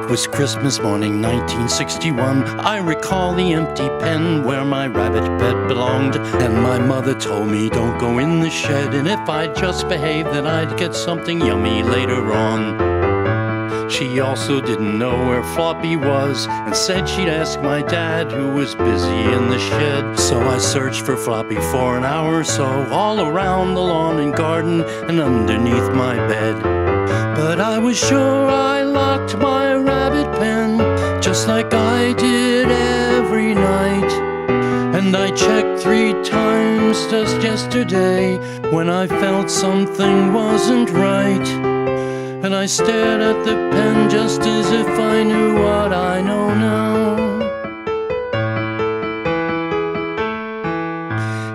It was Christmas morning, 1961. I recall the empty pen where my rabbit bed belonged. And my mother told me, don't go in the shed, and if I'd just behave, then I'd get something yummy later on. She also didn't know where Flappie was, and said she'd ask my dad, who was busy in the shed. So I searched for Flappie for an hour or so, all around the lawn and garden, and underneath my bed. But I was sure I locked my rabbit pen, just like I did every night. And I checked 3 times just yesterday, when I felt something wasn't right. And I stared at the pen just as if I knew what I know now.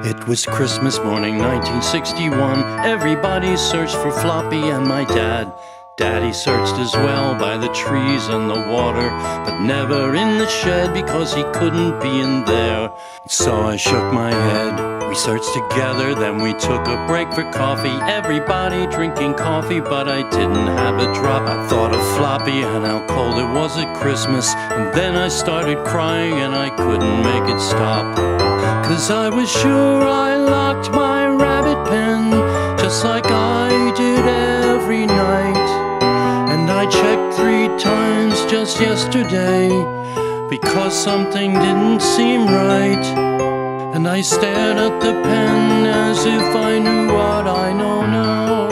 It was Christmas morning, 1961. Everybody searched for Flappie and my dad. Daddy searched as well by the trees and the water, but never in the shed because he couldn't be in there. So I shook my head. We searched together, then we took a break for coffee. Everybody drinking coffee, but I didn't have a drop. I thought of Flappie and how cold it was at Christmas, and then I started crying and I couldn't make it stop. 'Cause I was sure I locked my rabbit pen, just like I did every night. And I checked 3 times just yesterday, because something didn't seem right. And I stared at the pen as if I knew what I know now.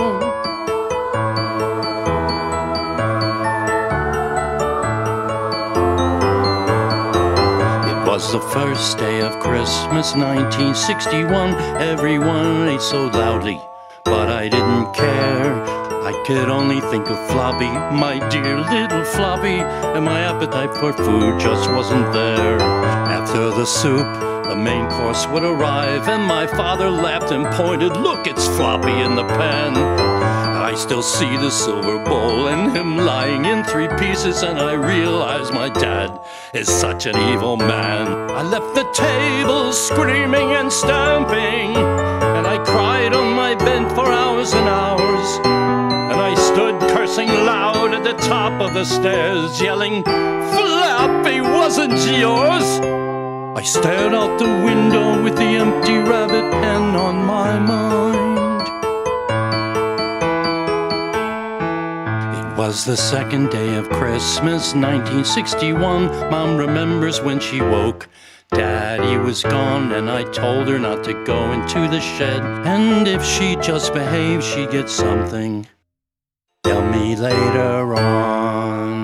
It was the first day of Christmas, 1961. Everyone ate so loudly, but I didn't care. I could only think of Flappie, my dear little Flappie, and my appetite for food just wasn't there. After the soup, the main course would arrive, and my father laughed and pointed, "Look, it's Flappie in the pan." I still see the silver bowl and him lying in 3 pieces, and I realize my dad is such an evil man. I left the table screaming and stamping, and I cried on my bed for hours and hours. And I stood cursing loud at the top of the stairs, yelling, "Flappie wasn't yours!" I stared out the window with the empty rabbit pen on my mind. It was the second day of Christmas, 1961. Mom remembers when she woke. Daddy was gone, and I told her not to go into the shed, and if she just behaved, she'd get something yummy later on.